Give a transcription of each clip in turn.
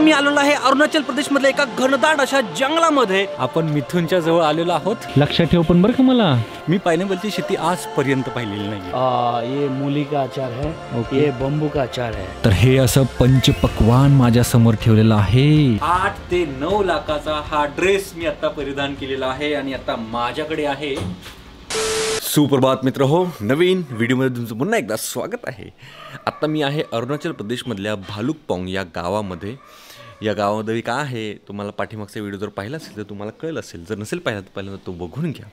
मी आलेलो आहे अरुणाचल प्रदेश मधल्या एका घनदाट अशा जंगलामध्ये. आपण मिथुनच्या जवळ आलेलो आहोत. लक्षात ठेव पण बरं का मला, मी पाइनएपलची शेती आजपर्यंत पाहिलेली नाही. ये मूली का अचार है, ये बंबू का अचार है. तर हे असं पंचपक्वान माझ्या समोर ठेवलेलं आहे. 8 ते 9 लाखाचा हा ड्रेस मी आता परिधान केलेला आहे आणि आता माझ्याकडे आहे. सुप्रभात मित्र हो, नवीन व्हिडिओमध्ये तुमचं पुन्हा एकदा स्वागत आहे. आत्ता मी आहे अरुणाचल प्रदेशमधल्या भालुकपोंग या गावामध्ये. या गावामध्ये काय आहे तुम्हाला पाठीमागचा व्हिडिओ जर पाहिला असेल तर तुम्हाला कळलं असेल, जर नसेल पाहिला तर पहिल्यांदा तो बघून घ्या.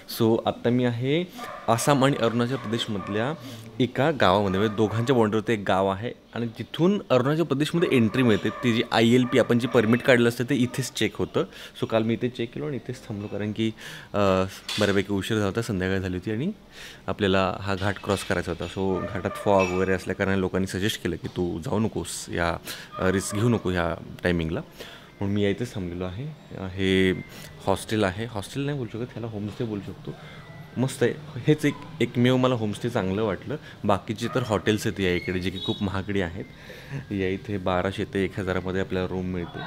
सो आत्ता मी आहे आसाम आणि अरुणाचल प्रदेशमधल्या एका गावामध्ये, म्हणजे दोघांच्या बॉर्डरवरती एक गाव आहे आणि तिथून अरुणाचल प्रदेशमध्ये एंट्री मिळते. ती जी ILP आपण जी परमिट काढलं असतं ते इथेच चेक होतं. सो काल मी इथे चेक केलं आणि इथेच थांबलो, कारण की बऱ्यापैकी उशीर झाला होता, संध्याकाळ झाली होती आणि आपल्याला हा घाट क्रॉस करायचा होता. सो घाटात फॉग वगैरे असल्याकारणाने लोकांनी सजेस्ट केलं की तू जाऊ नकोस, या रिस्क घेऊ नको ह्या टायमिंगला, म्हणून मी इथेच थांबलेलो आहे. हे हॉस्टेल आहे, हॉस्टेल नाही बोलू शकत, ह्याला होमस्टे बोलू शकतो. मस्त आहे. हेच एकमेव मला होमस्टे चांगलं वाटलं. बाकीचे तर हॉटेल्स आहेत या इकडे, जे की खूप महागडी आहेत. या इथे 1200 ते 1000मध्ये आपल्याला रूम मिळते.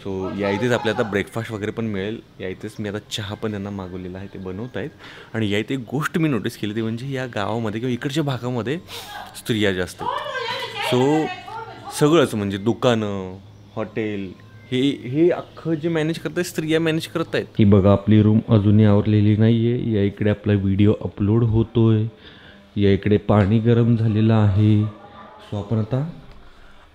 सो या इथेच आपल्याला आता ब्रेकफास्ट वगैरे पण मिळेल. या इथेच मी आता चहा पण यांना मागवलेला आहे, ते बनवत आहेत. आणि या इथे एक गोष्ट मी नोटीस केली ती म्हणजे या गावामध्ये किंवा इकडच्या भागामध्ये स्त्रिया जास्त आहेत. सो सगळंच म्हणजे दुकानं, हॉटेल, हे अख्खं जे मॅनेज करत आहेत स्त्रिया मॅनेज करत आहेत. ही बघा आपली रूम अजूनही आवरलेली नाही आहे. या इकडे आपला व्हिडिओ अपलोड होतोय. या इकडे पाणी गरम झालेलं आहे. सो आपण आता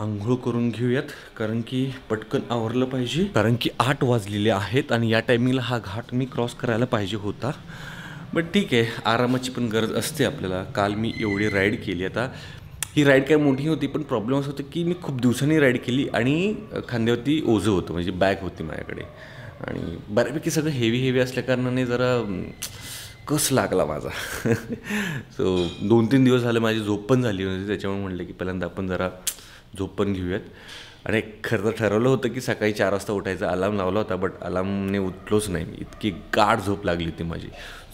आंघोळ करून घेऊयात, कारण की पटकन आवरलं पाहिजे, कारण की 8 वाजलेले आहेत आणि या टायमिंगला हा घाट मी क्रॉस करायला पाहिजे होता. बट ठीक आहे, आरामाची पण गरज असते आपल्याला. काल मी एवढी राईड केली. आता ही राईड काय मोठी होती, पण प्रॉब्लेम असं होतं की मी खूप दिवसांनी राईड केली आणि खांद्यावरती ओझं होतं, म्हणजे बॅग होती माझ्याकडे आणि बऱ्यापैकी सगळं हेवी असल्याकारणाने जरा कस लागला माझा. सो 2-3 दिवस झाले माझी झोप पण झाली होती, त्याच्यामुळे म्हटलं की पहिल्यांदा आपण जरा झोप पण घेऊयात. आणि खरं तर ठरवलं होतं की सकाळी 4 वाजता उठायचा अलार्म लावला होता, बट अलार्मने उठलोच नाही मी, इतकी गाढ झोप लागली होती माझी.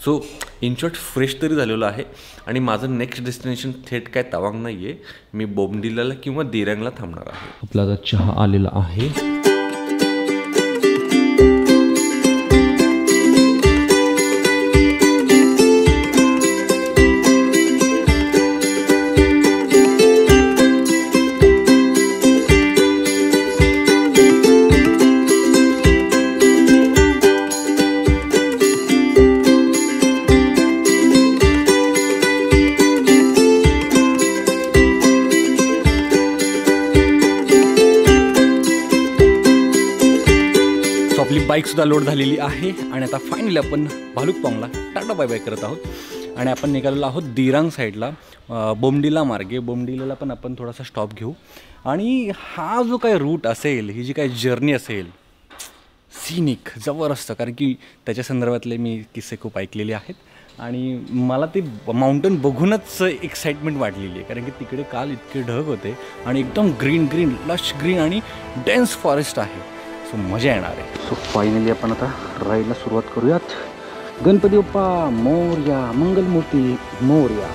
सो इन शॉर्ट फ्रेश तरी झालेलो आहे आणि माझं नेक्स्ट डेस्टिनेशन थेट काय तवांग नाही आहे. मी बोमडिलाला किंवा दिरांगला थांबणार आहे. आपला आता चहा आलेला आहे. आपली बाईकसुद्धा लोड झालेली आहे आणि आता फायनली आपण भालुकपोंगला टाटा बाय बाय करत आहोत आणि आपण निघालेलो आहोत दिरांग साईडला, बोमडिला मार्गे. बोमडिलाला पण आपण थोडासा स्टॉप घेऊ आणि हा जो काही रूट असेल, ही जी काही जर्नी असेल, सिनिक जबरदस्त, कारण की त्याच्या संदर्भातले मी किस्से खूप ऐकलेले आहेत आणि मला ते माउंटन बघूनच एक्साइटमेंट वाढलेली आहे, कारण की तिकडे काल इतके ढग होते आणि एकदम ग्रीन लश ग्रीन आणि डेन्स फॉरेस्ट आहे. सो मजा येणार आहे. सो फायनली आपण आता राईडला सुरुवात करूयात. गणपती बाप्पा मोरया, मंगलमूर्ती मोरया.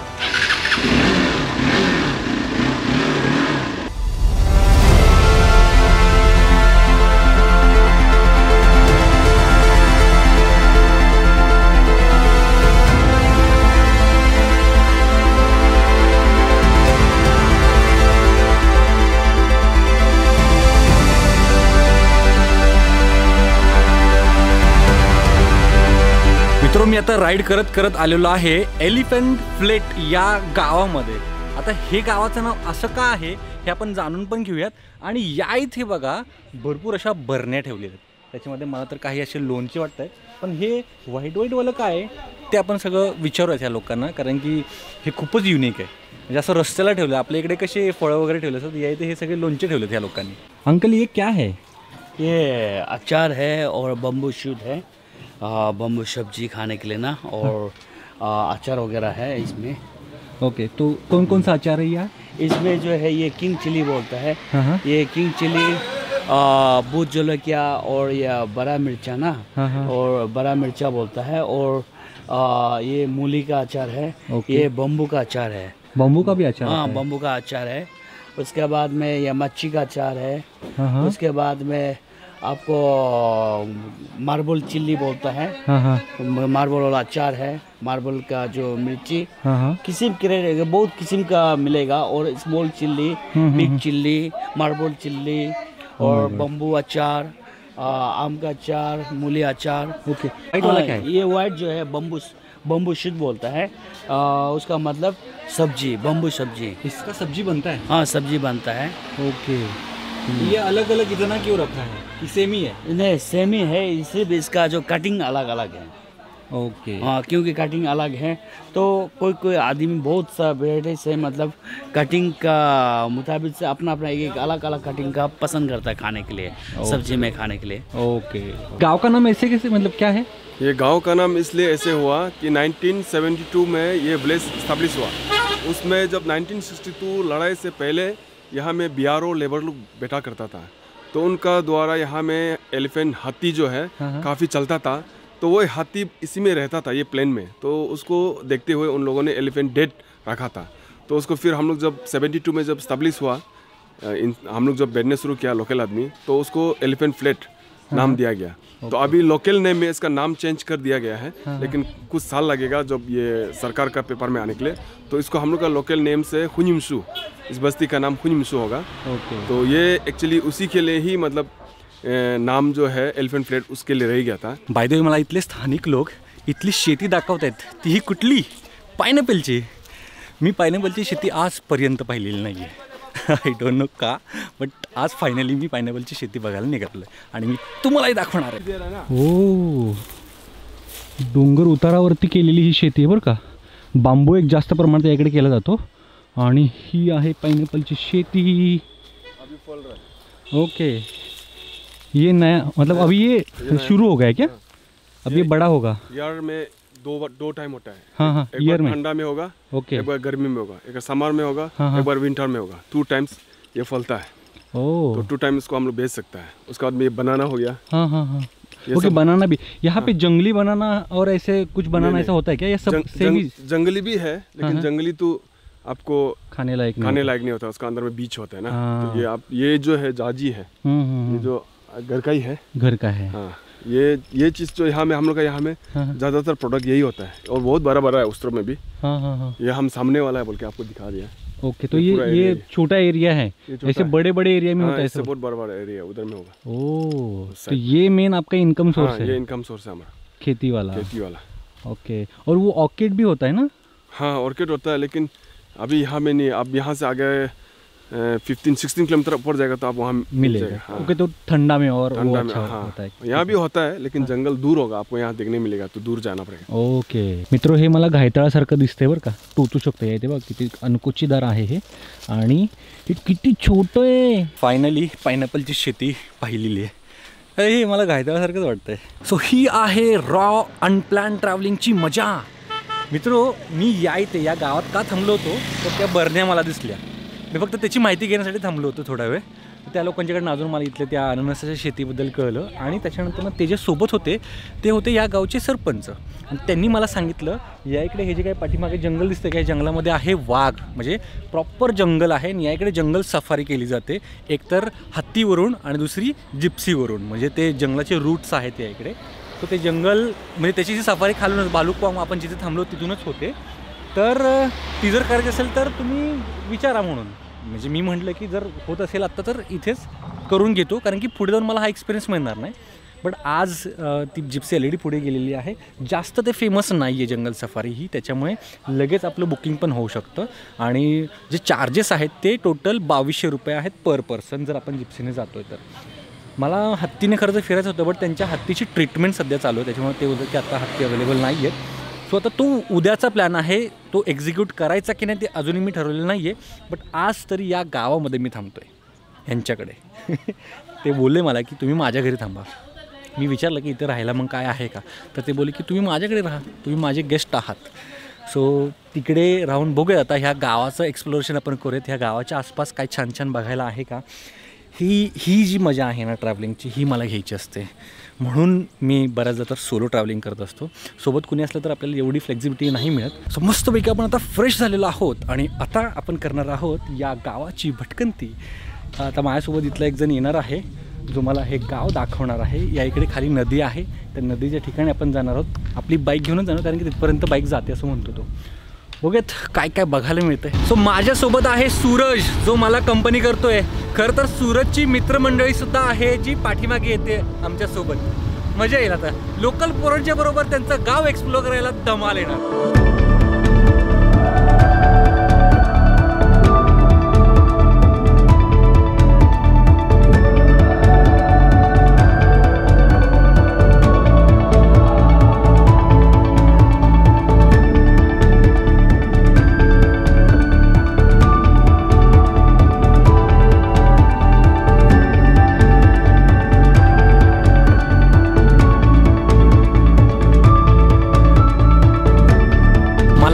मित्रों, मी आता राईड करत आलेलो आहे एलिफंट फ्लेट या गावामध्ये. आता हे गावाचं नाव असं का आहे हे आपण जाणून पण घेऊयात. आणि या इथे बघा भरपूर अशा बरण्या ठेवलेल्या आहेत. त्याच्यामध्ये मला तर काही असे लोणचे वाटत आहेत, पण हे व्हाईटवालं काय आहे ते आपण सगळं विचारूयात ह्या लोकांना, कारण की हे खूपच युनिक आहे. म्हणजे असं रस्त्याला ठेवलं, आपल्या इकडे कसे फळं वगैरे ठेवले असतात, या इथे हे सगळे लोणचे ठेवलेत ह्या लोकांनी. अंकल ये क्या है? ये अचार है और बम्बू शूट है, बम्बू सब्जी खाने के लिए ना, और अचार वगैरह है इसमें. ओके, तो कौन कौन सा अचार है यार? इसमें जो है ये किंग चिली बोलता है. ये किंग चिली, भूत जलकिया और ये बड़ा मिर्चा ना, और बड़ा मिर्चा बोलता है. और ये मूली का अचार है. ये बम्बू का अचार है. बम्बू का भी अचार? हाँ, बम्बू का अचार है. उसके बाद में ये मच्छी का अचार है। हाँ उसके बाद में आपको मार्बल चिल्ली बोलता है। हाँ मार्बल वाला अचार है, मार्बल का जो मिर्ची हाँ किस्म के बहुत किस्म का मिलेगा। और small chilli, big chilli, marble chilli और बम्बू अचार, आम का अचार, मूली अचार। ओके, वाइट वाला क्या है? ये वाइट जो है बम्बू शुद्ध बोलता है। उसका मतलब सब्जी, बम्बू सब्जी। इसका सब्जी बनता है? हाँ, सब्जी बनता है। ओके, ये अलग अलग इतना क्यों रखा है? कि सेम ही है? नहीं, सेम ही है, सिर्फ इसका जो कटिंग अलग अलग है। ओके। हाँ, क्योंकि कटिंग अलग है तो कोई आदमी बहुत सा वेराइटी से मतलब कटिंग का मुताबिक से अपना अपना एक अलग अलग कटिंग का पसंद करता है खाने के लिए, सब्जी में खाने के लिए। ओके, गांव का नाम ऐसे कैसे, मतलब क्या है? ये गांव का नाम इसलिए ऐसे हुआ कि 1972 में ये विलेज स्टैब्लिश हुआ। उसमें जब 1962 लड़ाई से पहले यहाँ में BRO लेबर लोग बैठा करता था, तो उनका द्वारा यहाँ में एलिफेंट हाथी जो है काफ़ी चलता था। तो वो हाथी इसी में रहता था, ये प्लेन में। तो उसको देखते हुए उन लोगों ने एलिफेंट डेड रखा था। तो उसको फिर हम लोग जब 72 में जब स्टैब्लिश हुआ, हम लोग जब बैठने शुरू किया लोकल आदमी, तो उसको एलिफेंट फ्लैट नाम दिया गया। तो अभी लोकल नेम में इसका नाम चेंज कर दिया गया है, लेकिन कुछ साल लगेगा जब ये सरकार का पेपर में आने के लिए। तो इसको हम लोग का लोकल नेम से हुनिमसू, इस बस्ती का नाम हुनिमसू होगा। तो ये एक्चुअली उसी के लिए ही मतलब नाम जो है एलिफेंट फ्लॅट उसके लिए रह गया था। बाय द वे, मला इथले स्थानिक लोक इथली शेती दाखवत आहेत, तीही कुठली? पायनॅपलची. मी पायनॅपलची शेती आजपर्यंत पाहिलेली नाही आहे. आय डोंट नो का, बट आज फायनली मी पायनॅपलची शेती बघायला निघालो आणि मी तुम्हालाही दाखवणार आहे. हो, डोंगर उतारावरती केलेली ही शेती आहे बरं का. बांबू एक जास्त प्रमाणात याकडे केला जातो आणि ही आहे पायनॅपलची शेती. ओके, ये नया मतलब अभी ये शुरू हो गया है क्या? अब ये बड़ा होगा? ईयर में दो टाइम होता है। हाँ, एक ईयर में ठंडा में होगा, ओके, एक बार गर्मी में होगा, एक बार समर में होगा, हाँ, एक बार विंटर में होगा। 2 टाइम्स ये फलता है। तो 2 टाइम्स इसको हम लोग बेच सकता है। उसके बाद में ये बनाना हो गया। हाँ ओके, बनाना भी यहाँ पे जंगली बनाना और ऐसे कुछ बनाना ऐसा होता है क्या? ये सब सेम ही? जंगली भी है, लेकिन जंगली तो आपको खाने लायक नहीं होता, उसका अंदर में बीज होता है ना। तो ये जो है जाजी है, ये जो घर का ही है, घर का है। हाँ, ये चीज़ जो यहाँ में हम लोग का यहाँ में ज़्यादातर प्रोडक्ट यही होता है, और बहुत बड़ा बड़ा है उस में भी। हाँ, ये हम सामने वाला है बोल के आपको दिखा दिया। ओके, तो ये छोटा एरिया है, ऐसे बड़े बड़े एरिया में होता है? बहुत बड़ा बड़ा एरिया उधर में होगा। ओह, तो ये मेन आपका इनकम सोर्स है? ये इनकम सोर्स है हमारा, खेती वाला। ओके, और वो ऑर्किड भी होता है ना? हाँ, ऑर्किड होता है, लेकिन अभी यहाँ में नहीं। अब यहाँ से आगे 15-16 किलोमीटर ऊपर जाएगा तो आप वहाँ मिलेगा। हाँ। ओके, तो ठंडा में और वो अच्छा हाँ, होता है? यहाँ भी होता है, लेकिन जंगल दूर होगा, आपको यहाँ देखने मिलेगा तो दूर जाना पड़ेगा। ओके मित्रो, हे मला घायतळासारखं दिसतंय बरं का. टोचू शकतो हे, बघा किती अणकुचीदार आहे हे, आणि हे किती छोटं आहे. फायनली पायनॅपलची शेती पाहिलेली आहे. हे मला घायतळासारखंच वाटतंय. सो ही आहे रॉ अनप्लॅन ट्रॅव्हलिंगची मजा. मित्रो, मी या गावात का थांबलो होतो तर त्या बरण्या मला दिसल्या. मी फक्त त्याची माहिती घेण्यासाठी थांबलो होतो थोडा वेळ. त्या लोकांच्याकडनं अजून मला इथल्या त्या अननसाच्या शेतीबद्दल कळलं. आणि त्याच्यानंतर ते जे सोबत होते ते होते या गावचे सरपंच. आणि त्यांनी मला सांगितलं, या इकडे हे जे काही पाठीमागे जंगल दिसतं, काही जंगलामध्ये आहे वाघ, म्हणजे प्रॉपर जंगल आहे. आणि या इकडे जंगल सफारी केली जाते, एकतर हत्तीवरून आणि दुसरी जिप्सीवरून. म्हणजे ते जंगलाचे रूट्स आहेत या इकडे. तो ते जंगल म्हणजे त्याची जी सफारी खालूनच बालुकपाम आपण जिथे थांबलो तिथूनच होते. तर ती जर करायची असेल तर तुम्ही विचारा म्हणून. म्हणजे मी म्हटलं की जर होत असेल आत्ता तर इथेच करून घेतो, कारण की पुढे जाऊन मला हा एक्सपिरियन्स मिळणार नाही. बट आज ती जिप्सी ऑलरेडी पुढे गेलेली आहे. जास्त ते फेमस नाही आहे जंगल सफारी ही, त्याच्यामुळे लगेच आपलं बुकिंग पण होऊ शकतं. आणि जे चार्जेस आहेत ते टोटल 2200 रुपये आहेत पर पर्सन जर आपण जिप्सीने जातो आहे तर. मला हत्तीने खरं तर फिरायचं होतं, बट त्यांच्या हत्तीची ट्रीटमेंट सध्या चालू आहे, त्याच्यामुळे ते होतं की आता हत्ती अवेलेबल नाही आहेत. सो आता तो उद्याचा प्लॅन आहे, तो एक्झिक्यूट करायचा की नाही ते अजूनही मी ठरवलेलं नाही आहे. बट आज तरी या गावामध्ये मी थांबतो आहे ह्यांच्याकडे. ते बोलले मला की तुम्ही माझ्या घरी थांबा. मी विचारलं की इथे राहायला मग काय आहे का, तर ते बोलले की तुम्ही माझ्याकडे राहा, तुम्ही माझे गेस्ट आहात. सो तिकडे राहून बघूयात आता ह्या गावाचं एक्सप्लोरेशन आपण करूयात. ह्या गावाच्या आसपास काय छान छान बघायला आहे का. ही जी मजा आहे ना ट्रॅव्हलिंगची, ही मला घ्यायची असते. म्हणून मी बऱ्याचदा तर सोलो ट्रॅव्हलिंग करत असतो. सोबत कुणी असलं तर आपल्याला एवढी फ्लेक्झिबिलिटी नाही मिळत. सो मस्तपैकी आपण आता फ्रेश झालेलो आहोत आणि आता आपण करणार आहोत या गावाची भटकंती. आता माझ्यासोबत इथला एक जण येणार आहे जो मला हे गाव दाखवणार आहे. या इकडे खाली नदी आहे, त्या नदीच्या ठिकाणी आपण जाणार आहोत. आपली बाईक घेऊनच जाणार, कारण की तिथपर्यंत बाईक जाते असं म्हणतो तो. बघूयात काय काय बघायला मिळतंय. सो माझ्यासोबत आहे सूरज, जो मला कंपनी करतोय. खरं तर सूरजची मित्रमंडळी सुद्धा आहे जी पाठीमागे येते आमच्यासोबत. मजा येईल. आता लोकल पोरांच्या बरोबर त्यांचं गाव एक्सप्लोर करायला धमाल येणार.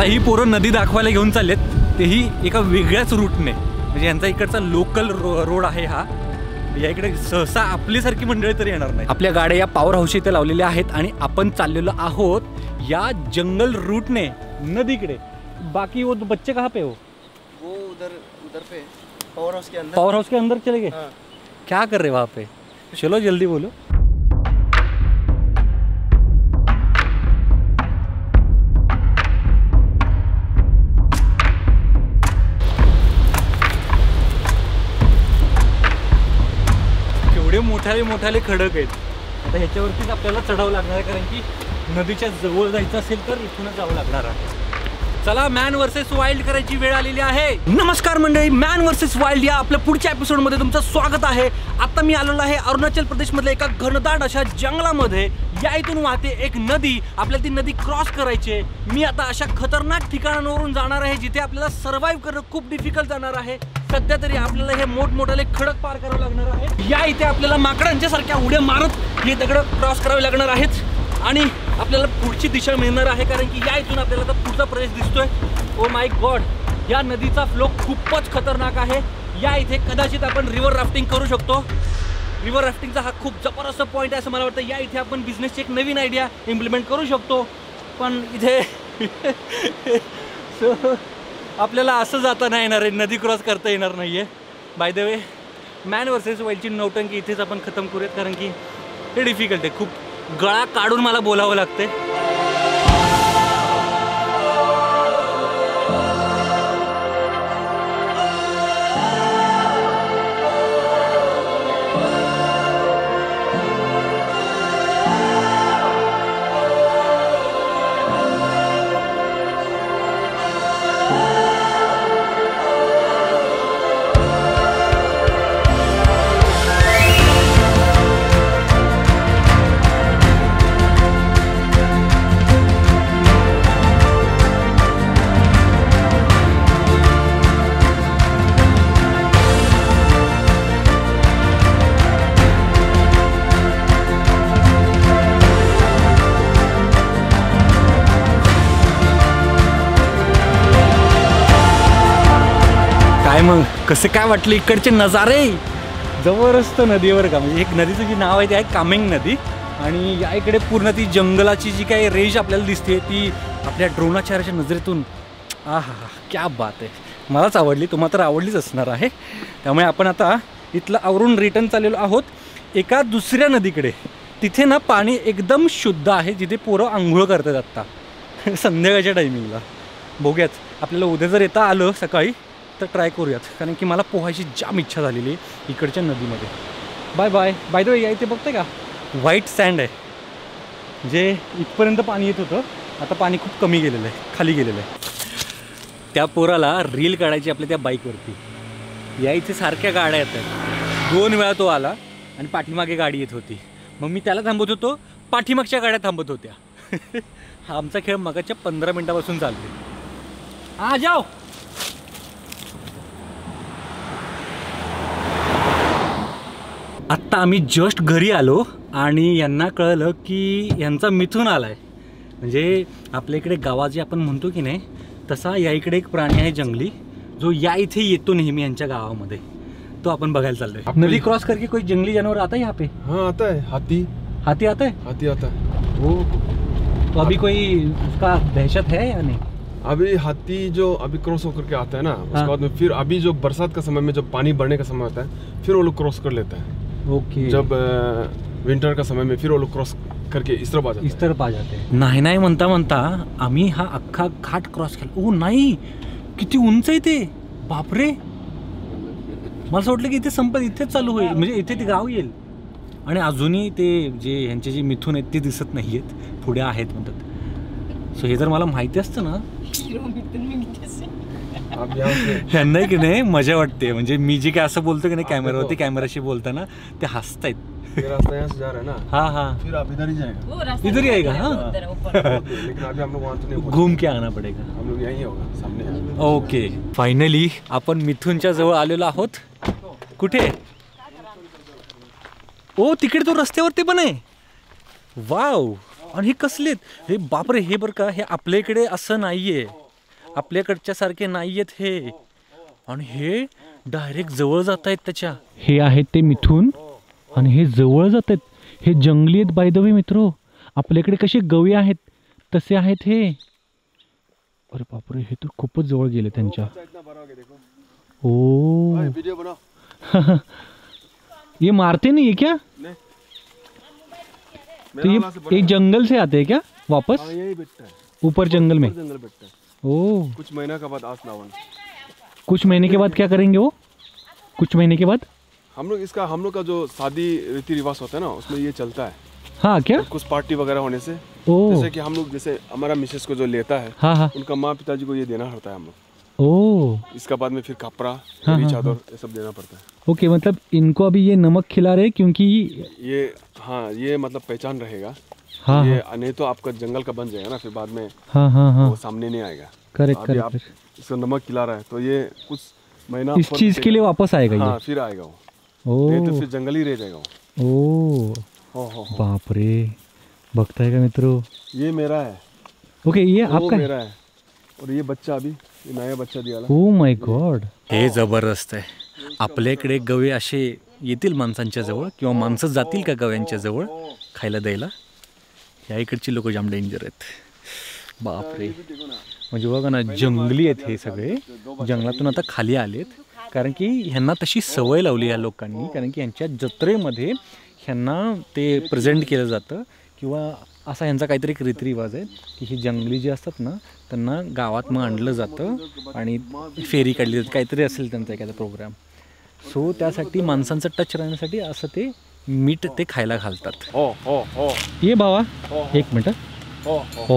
ही पोरं नदी दाखवायला घेऊन चाललेत, तेही एका वेगळ्याच रूटने. म्हणजे यांचा इकडचा लोकल रोड आहे हा. या इकडे सहसा आपल्यासारखी मंडळी तरी येणार नाही. आपल्या गाड्या या पॉवर हाऊस इथे लावलेल्या आहेत आणि आपण चाललेलो आहोत या जंगल रूटने नदीकडे. बाकी वो बच्चे कहाँ पे हो? वो उधर पे पावर हाउस के अंदर. पावर हाउस के अंदर चले गए? हाँ. क्या कर रहे वहाँ पे? चलो जल्दी बोलो. मोठाले खडक आहेत. आता ह्याच्यावरतीच आपल्याला चढावं लागणार आहे, कारण की नदीच्या जवळ जायचं असेल तर इथूनच जावं लागणार आहे. चला, मॅन वर्सेस वाईल्ड करायची वेळ आलेली आहे. नमस्कार मंडळी, मॅन वर्सेस वाईल्ड या आपल्या पुढच्या एपिसोडमध्ये तुमचं स्वागत आहे. आता मी आलेलो आहे अरुणाचल प्रदेशमधल्या एका घनदाट अशा जंगलामध्ये. या इथून वाहते एक नदी. आपल्याला ती नदी क्रॉस करायची आहे. मी आता अशा खतरनाक ठिकाणांवरून जाणार आहे जिथे आपल्याला सर्व्हाइव्ह करणं खूप डिफिकल्ट जाणार आहे. सध्या तरी आपल्याला हे मोठमोठाले खडक पार करावं लागणार आहे. या इथे आपल्याला माकडांच्या सारख्या उड्या मारत हे दगड क्रॉस करावे लागणार आहेत आणि आपल्याला पुढची दिशा मिळणार आहे, कारण की या इथून आपल्याला आता पुढचा प्रदेश दिसतोय. ओ माय गॉड, या नदीचा फ्लो खूपच खतरनाक आहे. या इथे कदाचित आपण रिव्हर राफ्टिंग करू शकतो. रिव्हर राफ्टिंगचा हा खूप जबरदस्त पॉईंट आहे असं मला वाटतं. या इथे आपण बिझनेसची एक नवीन आयडिया इम्प्लिमेंट करू शकतो. पण इथे सो आपल्याला असं जाता नाही येणार आहे, नदी क्रॉस करता येणार नाही आहे. By the way, man versus वाईल्डची नौटंकी इथेच आपण खतम करूयात, कारण की हे डिफिकल्ट आहे. खूप गळा काढून मला बोलावं लागते. काय मग कसे काय वाटले इकडचे नजारे? जबरदस्त नदीवर का, म्हणजे एक नदीचं जे नाव आहे ते आहे कामेंग नदी. आणि या इकडे पूर्ण ती जंगलाची जी काही रेंज आपल्याला दिसते ती आपल्या ड्रोनाचार्याच्या नजरेतून आहा क्या बात आहे. मलाच आवडली, तुम्हाला तर आवडलीच असणार आहे. त्यामुळे आपण आता इथलं आवरून रिटर्न चाललेलो आहोत एका दुसऱ्या नदीकडे. तिथे ना पाणी एकदम शुद्ध आहे, जिथे पोरं आंघोळ करतात आत्ता संध्याकाळच्या टायमिंगला. बघूयात, आपल्याला उद्या जर येता आलं सकाळी तर ट्राय करूयात, कारण की मला पोहायची जाम इच्छा झालेली आहे इकडच्या नदीमध्ये. Bye bye. By the way, या इथे बघते का व्हाईट सँड आहे, म्हणजे इथपर्यंत पाणी येत होतं, आता पाणी खूप कमी गेलेलं आहे, खाली गेलेलं आहे. त्या पोराला रील काढायची आपल्या त्या बाईकवरती. या इथे सारख्या गाड्या येतात. 2 वेळा तो आला आणि पाठीमागे गाडी येत होती. मग मी त्याला थांबवत होतो, पाठीमागच्या गाड्या थांबत होत्या. हा आमचा खेळ मगाच्या 15 मिनिटापासून चालतो. आ जाओ. आत्ता आम्ही जस्ट घरी आलो आणि यांना कळलं की यांचा मिथून आला आहे. म्हणजे आपल्या इकडे गावा जे आपण म्हणतो की नाही, तसा या इकडे एक प्राणी आहे जंगली, जो या इथे येतो नेहमी यांच्या गावामध्ये. तो अपन बघायला चाललोय। नदी क्रॉस करके कोई जंगली जानवर आता है यहाँ पे? हाँ आता है, हाथी हाथी आता है? हाथी आता है। वो तो अभी कोई उसका दहशत है या नहीं? अभी हाथी जो अभी क्रॉस होकर के आता है ना, उसके बाद में फिर अभी जो बरसात का समय में जब पानी बढ़ने का समय होता है फिर वो लोग क्रॉस कर लेता है। ओके। जब विंटर का समय में फिर वो लोग क्रॉस करके इस तरफ आ जाते हैं। नाही नाही म्हणता म्हणता आम्ही हा अख्खा घाट क्रॉस केला। ओ नाही, किती उंच आहे ते, बापरे। मला असं वाटलं की इथे संपत इथेच चालू होईल, म्हणजे इथे ते गाव येईल आणि अजूनही ते जे ह्यांचे जे मिथून आहेत ते दिसत नाही आहेत, पुढे आहेत म्हणतात। सो हे जर मला माहिती असतं ना, ह्यांना की नाही मजा वाटते, म्हणजे मी जे काय असं बोलतो की नाही कॅमेरावरती, कॅमेराशी बोलताना ते हसतायत। ये रास्ता यहाँ से जा रहा है ना, हाँ हाँ, फिर आप इधर ही जाएगा, इधर ही आएगा। हाँ, लेकिन अभी हम लोग वहाँ तो नहीं, घूम के आना पडेगा। हम लोग यहीं होगा सामने। ओके, फायनली आपण मिथूनच्या जवळ आलेलो आहोत। कुठे? ओ तिकडे तो रस्त्यावरती पण आहे। वाव, आणि हे कसलेत हे, बापरे। हे बरं का, हे आपल्याकडे असं नाहीये, आपल्याकडच्या सारखे नाहीयेत हे, आणि हे डायरेक्ट जवळ जात आहेत त्याच्या। हे आहेत ते मिथून आणि हे जवळ जात आहेत, हे जंगली आहेत बाय द वे मित्रो। आपल्याकडे कसे गवे आहेत तसे आहेत हे। अरे बापरे, हे तर खूपच जवळ गेले त्यांच्या। ओ वीडियो बनाओ। ये मारते नहीं है क्या? नहीं। तो ये जंगल से आते हैं क्या वापस? हाँ, यही बैठता है ऊपर जंगल में। जंगल बैठता है। ओ, कुछ महीना के बाद आसनावन। कुछ महीने के बाद क्या करेंगे वो? कुछ महीने के बाद हम लोग का जो शादी रीति रिवाज होता है ना, उसमें ये चलता है। हाँ क्या? कुछ पार्टी वगैरह होने से, ओ, जैसे कि हम लोग, जैसे हमारा मिसेस को जो लेता है, हाँ हाँ, उनका माँ पिताजी को ये देना पड़ता है हम लोग। ओ इसका बाद में फिर कपड़ा, हाँ, चादर, ये सब देना पड़ता है। ओके, मतलब इनको अभी ये नमक खिला रहे क्योंकि ये, हाँ, ये मतलब पहचान रहेगा। हाँ ये नहीं तो आपका जंगल का बन जाएगा ना, फिर बाद में हाँ हाँ हाँ, वो सामने नहीं आएगा। करेक्ट अभी आप करेक्ट। इसको नमक खिला रहा है तो ये कुछ महीना इस चीज के लिए वापस आएगा हाँ, ये? फिर आएगा वो। ओ, नहीं तो फिर जंगल ही रह जाएगा वो। ओ हो। बाप रे, बघताय का मित्रो? ये मेरा है। ओके, ये वो आपका मेरा है, और ये बच्चा अभी, ये नया बच्चा दिया। ओ माय गॉड, हे जबरदस्त आहे। आपल्याकडे गवे असे येतील माणसांच्या जवळ, किंवा माणसं जातील का गव्यांच्या जवळ खायला द्यायला? या इकडची लोक जाम डेंजर आहेत, बापरे। म्हणजे बघा ना, जंगली आहेत हे सगळे, जंगलातून आता खाली आलेत, कारण की ह्यांना तशी सवय लावली या लोकांनी, कारण की यांच्या जत्रेमध्ये ह्यांना ते प्रेझेंट केलं जातं, किंवा असा ह्यांचा काहीतरी एक रीतिरिवाज आहे की ही जंगली जी असतात ना, त्यांना गावात मग आणलं जातं आणि फेरी काढली जाते, काहीतरी असेल त्यांचा एखादा प्रोग्राम। सो त्यासाठी माणसांचं टच राहण्यासाठी असं ते मीठ ते खायला घालतात। हो हो हो, ये भावा, एक मिनट। हो हो हो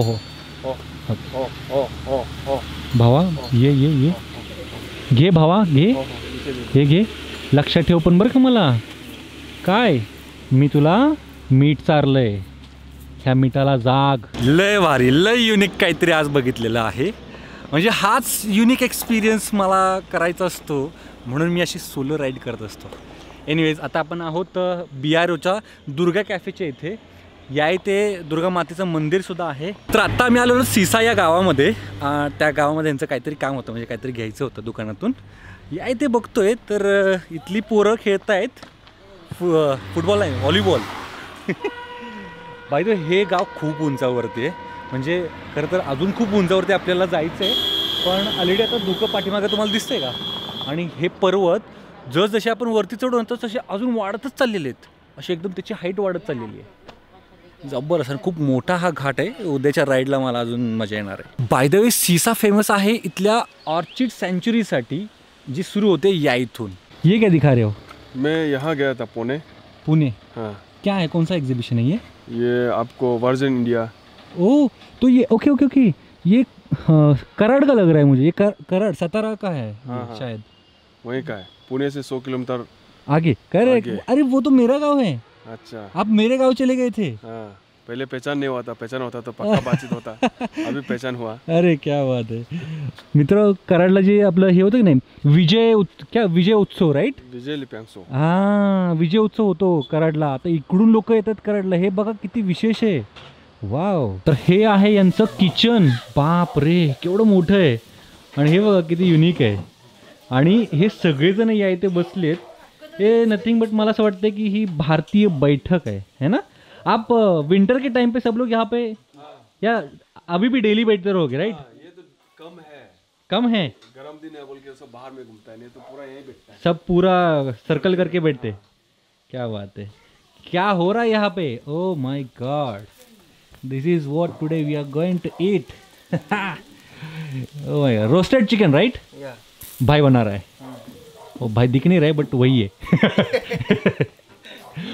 हो हो हो हो हो, भावा, ये घे भावा, घे हे घे, लक्षात ठेव पण बरं का मला, काय मी तुला मीठ चारलंय, ह्या मिठाला जाग। लय भारी, लय युनिक काहीतरी आज बघितलेलं आहे, म्हणजे हाच युनिक एक्सपिरियन्स मला करायचा असतो, म्हणून मी अशी सोलो राईड करत असतो। एनिवेज, आता आपण आहोत BROच्या दुर्गा कॅफेच्या इथे। या इथे दुर्गा मातेचं मंदिरसुद्धा आहे। तर आत्ता आम्ही आलो सिसा या गावामध्ये, त्या गावामध्ये यांचं काहीतरी काम होतं, म्हणजे काहीतरी घ्यायचं होतं दुकानातून। या इथे बघतोय तर इथली पोरं खेळत आहेत फुटबॉल नाही, व्हॉलीबॉल। बाय द वे, हे गाव खूप उंचावरती आहे, म्हणजे खरं तर अजून खूप उंचावरती आपल्याला जायचं आहे, पण ऑलरेडी आता धुकं पाठीमागं तुम्हाला दिसतंय का? आणि हे पर्वत जसजसे आपण वरती चढून तसे अजून वाढतच चाललेले आहेत, अशी एकदम त्याची हाईट वाढत चाललेली आहे। जबरदस्त, खूप मोठा हा घाट आहे। उद्याच्या राईडला मला अजून मजा येणार आहे। बाय द वे, सिसा फेमस आहे इथल्या ऑर्चिड सँच्युरीसाठी, जी सुरू होते या इथून। ये क्या दिखा रहे हो? मैं यहाँ गया था पुणे। हाँ। क्या है, कौन सा एग्जीबिशन है ये आपको वर्जन इंडिया। ओ, तो ये ओके ओके ओके, ये कराड़ का लग रहा है मुझे, ये कराड़ सतारा का है। हाँ, शायद वहीं का है, पुणे से 100 किलोमीटर आगे। अरे वो तो मेरा गांव है। अच्छा, आप मेरे गांव चले गए थे? हाँ, पहले पहचान नहीं हुआ था, पहचान होता तो पक्का बातचीत होता। अभी पहचान हुआ। अरे क्या बात है मित्र, कराडला जे आपलं हे होतं की नाही, विजय उत्सव, राईट? विजय लिप्यांगसो। हां, विजय उत्सव होतो कराडला। आता इकडून लोक येतात कराडला, हे बघा किती विशेष आहे। वाव, तर हे आहे यांचं किचन। बाप रे, केवढं मोठं आहे, आणि हे बघा किती युनिक आहे। आणि हे सगळेजण या इथे बसलेत, ये नथिंग बट मला असं वाटतं कि ही भारतीय बैठक है ना? आप विंटर के टाइम पे सब लोग यहाँ पे या अभी भी डेली बैठते रहोगे राइट? ये तो कम है गर्म दिन है बोल के सब बाहर में घूमता है, नहीं तो पूरा यहीं बैठता है। सब पूरा सर्कल करके बैठते। क्या बात है, क्या हो रहा है यहाँ पे? Oh my god, this is what today we are going to eat. Oh my god, roasted chicken right? या भाई बना रहा है। वो भाई दिख नहीं रहा है बट वही है।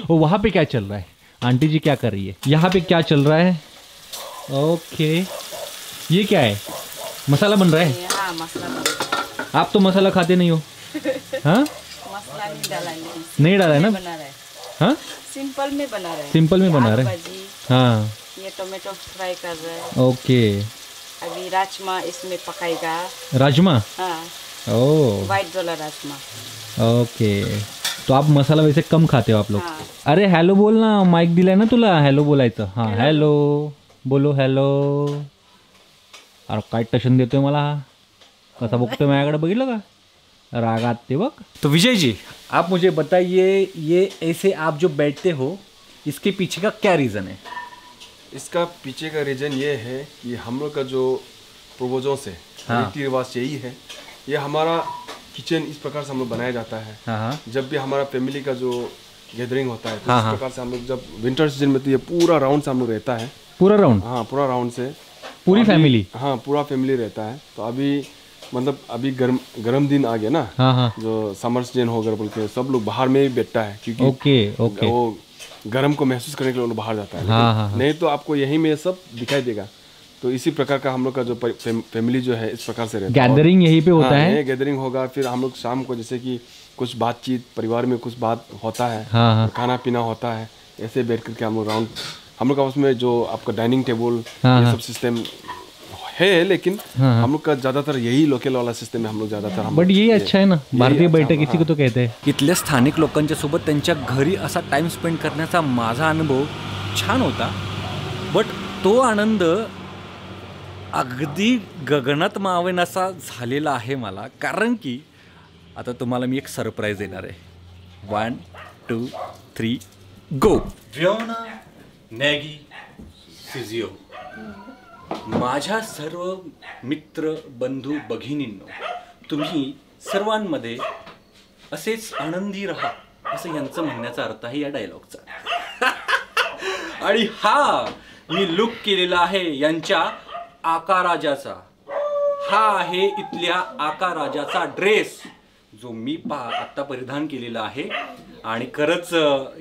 वो वहाँ पे क्या चल रहा है? आंटी जी क्या कर रही है? यहाँ पे क्या चल रहा है? ओके, ये क्या है? मसाला बन रहा है? हाँ, मसाला बन रहा है। आप तो मसाला खाते नहीं हो। हाँ, मसाला नहीं डाला है, नहीं डाला है ना? बना रहा है, हाँ, सिंपल में बना रहा है। सिंपल में बना आलू रहा है। भाजी, हाँ, ये टोमेटो फ्राई कर रहा है। ओके। अभी राजमा इसमें पकाएगा। राजमा? हाँ, ओह व्हाइट वाला राजमा। ओके, तो आप मसाला वैसे कम खाते हो आप लोग? हाँ। अरे हॅलो बोल ना, माईक दिलाय ना तुला, हॅलो बोलायचं। हां हॅलो बोलो, हॅलो। अरे काय टशन देतोय मला, कसा बघतोय माझ्याकडे, बघितलं का? रागात ते बघ। तो विजय जी, आप मुझे बताइए, ये ऐसे आप जो बैठते हो इसके पीछे का क्या रीज़न है? इसका पीछे का रीजन ये है कि हम लोग का जो पूर्वजों से रीति रिवाज यही है, ये हमारा किचन इस प्रकार से हम लोग बनाया जाता है। हाँ, जब भी हमारा फैमिली का जो गैदरिंग होता है, तो इस प्रकार से हम लोग जब विंटर सीजन में तो ये पूरा राउंड से हम लोग रहता है। पूरा राउंड? हाँ, पूरा राउंड से पूरी फैमिली? हाँ, पूरा फैमिली रहता है। तो अभी मतलब अभी गर्म दिन आ गया ना। हाँ, जो समर सीजन होगा बोल के सब लोग बाहर में ही बैठता है, क्योंकि ओके वो गर्म को महसूस करने के लिए लोग बाहर जाता है। हाँ। नहीं तो आपको यहीं में सब दिखाई देगा। तो इसी प्रकार का हम लोग का जो फैमिली जो है इस प्रकार से रहता है। गैदरिंग यहीं पे होता है? गैदरिंग होगा, फिर हम लोग शाम को जैसे कि कुछ बातचीत, परिवार में कुछ बात होता है, खाना पीना होता है, ऐसे बैठ करके हम लोग राउंड, हम लोग का उसमें जो आपका डाइनिंग टेबल ये सब सिस्टम है, लेकिन हम लोग का ज्यादातर यही लोकल वाला सिस्टम है हम लोग ज्यादातर। बट ये अच्छा है ना, भारतीय बैठक इसी को तो कहते हैं। इथल्या स्थानिक लोकांच्या सोबत त्यांच्या घरी असा टाइम स्पेंड करण्याचा माझा अनुभव छान होता। बट तो आनंद अगदी गगनात मावेनासा झालेला आहे मला, कारण की आता तुम्हाला मी एक सरप्राईज देणार आहे। 1 2 3 गो। व्योना नॅगी सिझिओ, माझ्या सर्व मित्र बंधू भगिनींनो, तुम्ही सर्वांमध्ये असेच आनंदी राहा, असं यांचं म्हणण्याचा अर्थ आहे या डायलॉगचा। आणि हा मी लुक केलेला आहे यांच्या आकाराजाचा। हा आहे इथल्या आकाराजाचा ड्रेस, जो मी आत्ता परिधान केलेला आहे। आणि खरंच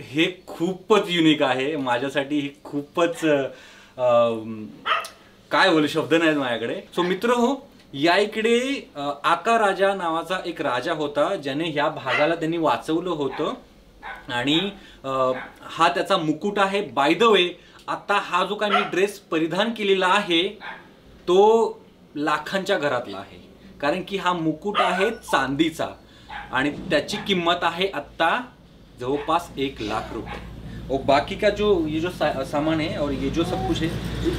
हे खूपच युनिक आहे माझ्यासाठी, ही खूपच काय बोलू शब्द नाहीत माझ्याकडे। सो मित्र हो, या इकडे आकाराजा नावाचा एक राजा होता, ज्याने ह्या भागाला त्यांनी वाचवलं होतं। आणि हा त्याचा मुकुट आहे। बाय द वे, आता हा जो काय मी ड्रेस परिधान केलेला आहे तो लाखांच्या घरातला आहे, कारण की हा मुकुट आहे चांदीचा आणि त्याची किंमत आहे आत्ता जवळपास 1 लाख रुपये। और बाकी का जो ये जो सामान है और ये जो सब कुछ है,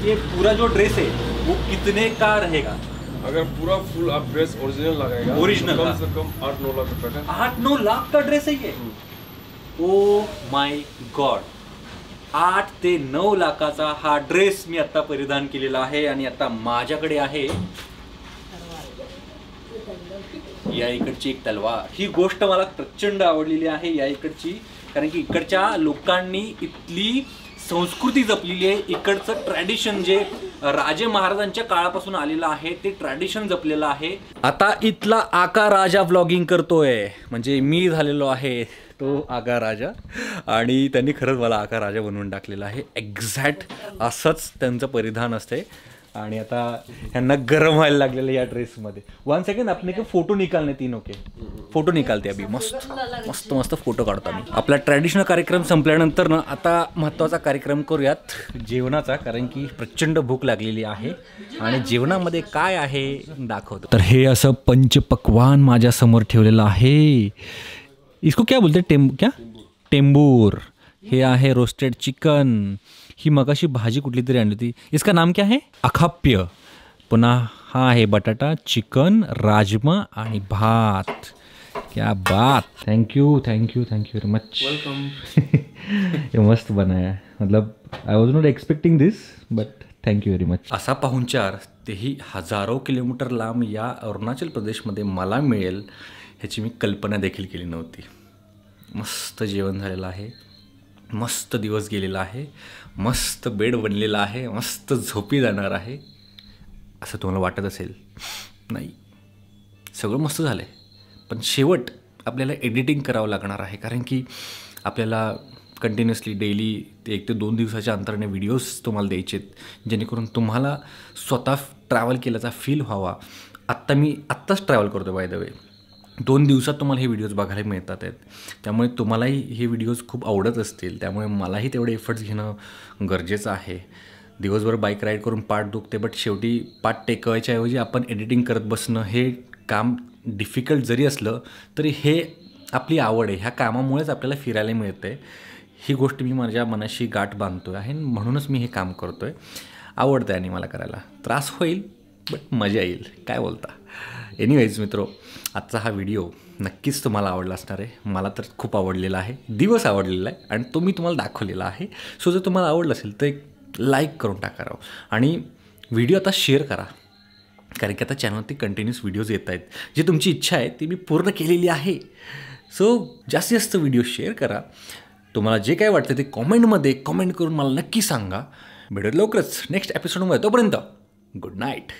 ये पूरा जो ड्रेस है वो कितने का रहेगा? अगर पूरा फुल आप ड्रेस ओरिजिनल लगाएगा, ओरिजिनल तो कम से कम 8-9 लाख रुपए का। 8-9 लाख का ड्रेस है ये? ओ माय गॉड, 8 ते 9 लाखाचा हा ड्रेस मी आता परिधान केलेला आहे। आणि आता माझ्याकडे आहे या इकडची एक तलवार। ही गोष्ट मला प्रचंड आवडलेली आहे या इकडची, कारण की इकडच्या लोकांनी इथली संस्कृती जपलेली आहे। इकडचं ट्रॅडिशन जे राजे महाराजांच्या काळापासून आलेलं आहे ते ट्रॅडिशन जपलेलं आहे। आता इथला आका राजा व्लॉगिंग करतोय, म्हणजे मी झालेलो आहे तो आका राजा, आणि त्यांनी खरंच मला आका राजा बनवून टाकलेला आहे। एक्झॅक्ट असंच त्यांचं परिधान असते। आणि आता ह्यांना गरम व्हायला लागलेलं या ड्रेसमध्ये। 1 सेकंड, आपने के फोटो निकालने तीनों के फोटो निकालते अभी, मस्त मस्त मस्त फोटो काढतो मी। आपला ट्रॅडिशनल कार्यक्रम संपल्यानंतर ना आता महत्त्वाचा कार्यक्रम करूयात जेवणाचा, कारण की प्रचंड भूक लागलेली आहे आणि जेवणामध्ये काय आहे दाखवतो। तर हे असं पंचपक्वान माझ्या समोर ठेवलेलं आहे। इसको क्या बोलते हैं? टेंबूर। हे आहे रोस्टेड चिकन। ही मगाशी भाजी कुठली तरी आणली होती, इसका नाम क्या है? अखाप्य। पुन्हा हा आहे बटाटा, चिकन, राजमा आणि भात। क्या बात. Thank you very much. वेलकम. हे मस्त बनाया. मतलब I was not expecting this but thank you very much. असा पाहुणचार तेही हजारो किलोमीटर लांब या अरुणाचल प्रदेशमध्ये मला मिळेल ह्याची मी कल्पना देखील केली नव्हती. मस्त जेवण झालेलं आहे, मस्त दिवस गेलेला आहे, मस्त बेड बनलेला आहे, मस्त झोपी जाणार आहे असं तुम्हाला वाटत असेल. नाही, सगळं मस्त झालं आहे, पण शेवट आपल्याला एडिटिंग करावं लागणार आहे. कारण की आपल्याला कंटिन्युअसली डेली ते 1 ते 2 दिवसाच्या अंतराने व्हिडिओज तुम्हाला द्यायचे आहेत, जेणेकरून तुम्हाला स्वतः ट्रॅव्हल केल्याचा फील व्हावा. आत्ताच ट्रॅव्हल करतो बाय द वे. 2 दिवसात तुम्हाला हे व्हिडिओज बघायला मिळतात आहेत. त्यामुळे तुम्हालाही हे व्हिडिओज खूप आवडत असतील. त्यामुळे मलाही तेवढे एफर्ट्स घेणं गरजेचं आहे. दिवसभर बाईक राईड करून पाठ दुखते, बट शेवटी पाठ टेकवायच्या ऐवजी आपण एडिटिंग करत बसणं हे काम डिफिकल्ट जरी असलं तरी हे आपली आवड आहे. ह्या कामामुळेच आपल्याला फिरायला मिळतं आहे. ही गोष्ट मी माझ्या मनाशी गाठ बांधतो आहे, म्हणूनच मी हे काम करतो आहे. आवडतं आहे आणि मला करायला. त्रास होईल बट मजा येईल. काय बोलता. एनिवेज मित्रो, आजचा हा व्हिडिओ नक्कीच तुम्हाला आवडला असणार आहे. मला तर खूप आवडलेला आहे, दिवस आवडलेला आहे आणि तो मी तुम्हाला दाखवलेला आहे. सो जर तुम्हाला आवडलं असेल तर एक लाईक करून टाका राव, आणि व्हिडिओ आता शेअर करा. कारण की आता चॅनलवरती कंटिन्यूस व्हिडिओज येत आहेत. जी तुमची इच्छा आहे ती मी पूर्ण केलेली आहे. सो जास्तीत जास्त व्हिडिओ शेअर करा. तुम्हाला जे काय वाटतं ते कॉमेंटमध्ये कॉमेंट करून मला नक्की सांगा. भेटूयात लवकरच नेक्स्ट एपिसोडमध्ये. तोपर्यंत गुड नाईट.